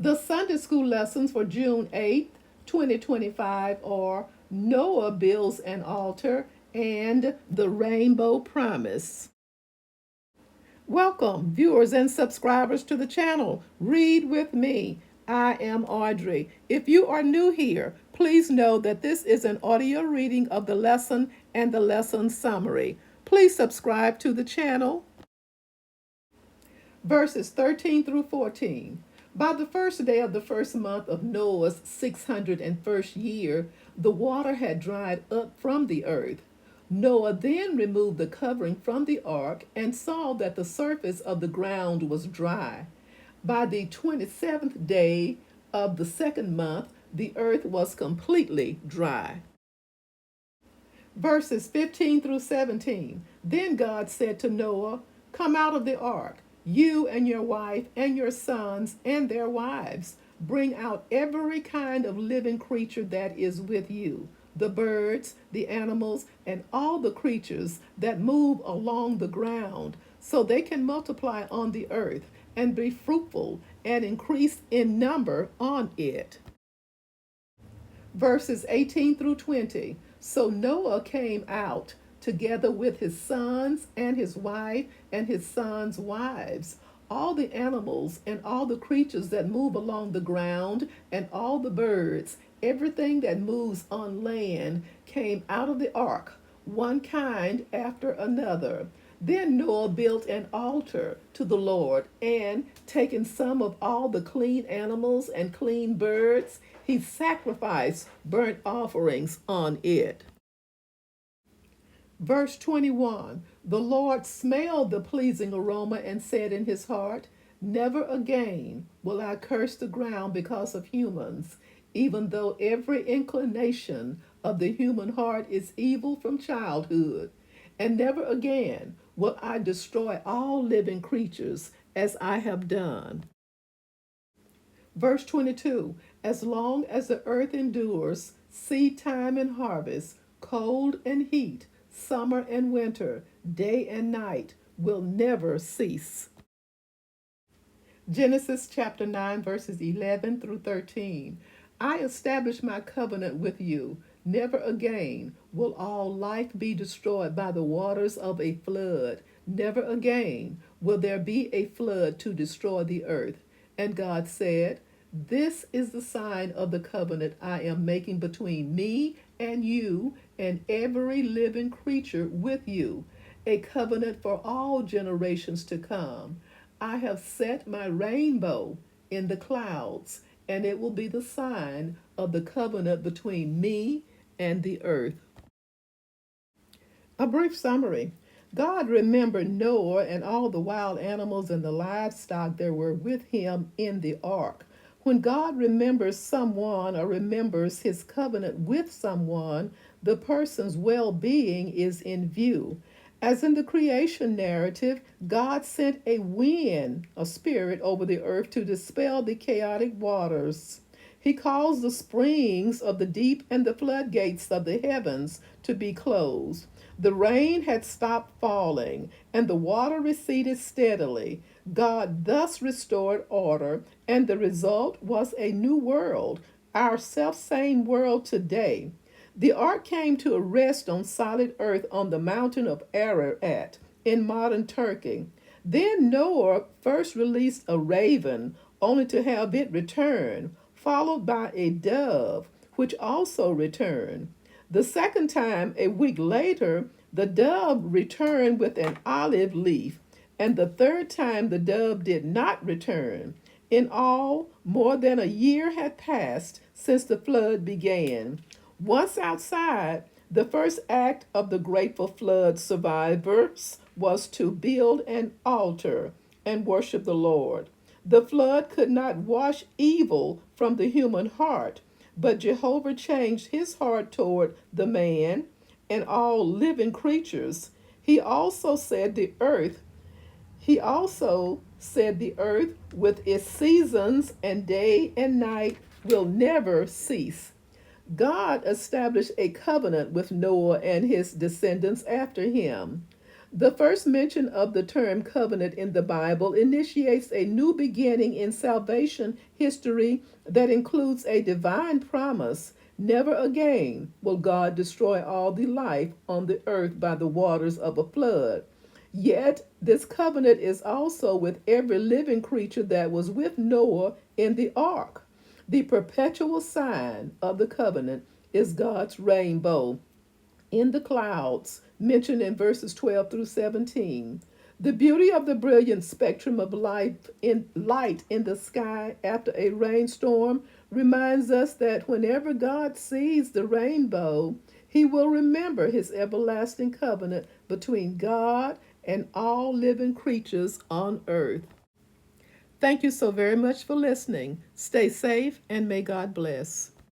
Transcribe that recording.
The Sunday school lessons for June 8th, 2025 are Noah builds an altar and the rainbow promise. Welcome, viewers and subscribers to the channel. Read with me. I am Audrey. If you are new here, please know that this is an audio reading of the lesson and the lesson summary. Please subscribe to the channel. Verses 13 through 14. By the first day of the first month of Noah's 601st year, the water had dried up from the earth. Noah then removed the covering from the ark and saw that the surface of the ground was dry. By the 27th day of the second month, the earth was completely dry. Verses 15 through 17. Then God said to Noah, "Come out of the ark, you and your wife and your sons and their wives. Bring out every kind of living creature that is with you, the birds, the animals, and all the creatures that move along the ground, so they can multiply on the earth and be fruitful and increase in number on it." Verses 18 through 20. So Noah came out together with his sons and his wife and his sons' wives, all the animals and all the creatures that move along the ground, and all the birds, everything that moves on land, came out of the ark, one kind after another. Then Noah built an altar to the Lord, and taking some of all the clean animals and clean birds, he sacrificed burnt offerings on it. Verse 21. The Lord smelled the pleasing aroma and said in his heart, "Never again will I curse the ground because of humans, even though every inclination of the human heart is evil from childhood. And never again will I destroy all living creatures as I have done." Verse 22. As long as the earth endures, seed time and harvest, cold and heat, summer and winter, day and night will never cease. Genesis chapter 9, verses 11 through 13. I establish my covenant with you. Never again will all life be destroyed by the waters of a flood. Never again will there be a flood to destroy the earth. And God said, "This is the sign of the covenant I am making between me and you and every living creature with you, a covenant for all generations to come. I have set my rainbow in the clouds, and it will be the sign of the covenant between me and the earth." A brief summary. God remembered Noah and all the wild animals and the livestock that were with him in the ark. When God remembers someone or remembers his covenant with someone, the person's well being is in view. As in the creation narrative, God sent a wind, a spirit, over the earth to dispel the chaotic waters. He caused the springs of the deep and the floodgates of the heavens to be closed. The rain had stopped falling, and the water receded steadily. God thus restored order, and the result was a new world, our self-same world today. The ark came to rest on solid earth on the mountain of Ararat in modern Turkey. Then Noah first released a raven, only to have it return, followed by a dove, which also returned. The second time, a week later, the dove returned with an olive leaf, and the third time the dove did not return. In all, more than a year had passed since the flood began. Once outside, the first act of the grateful flood survivors was to build an altar and worship the Lord. The flood could not wash evil from the human heart, but Jehovah changed his heart toward the man and all living creatures. He also said the earth with its seasons and day and night will never cease. God established a covenant with Noah and his descendants after him. The first mention of the term covenant in the Bible initiates a new beginning in salvation history that includes a divine promise. Never again will God destroy all the life on the earth by the waters of a flood. Yet, this covenant is also with every living creature that was with Noah in the ark. The perpetual sign of the covenant is God's rainbow in the clouds, mentioned in verses 12 through 17. The beauty of the brilliant spectrum of light in the sky after a rainstorm reminds us that whenever God sees the rainbow, he will remember his everlasting covenant between God and all living creatures on earth. Thank you so very much for listening. Stay safe and may God bless.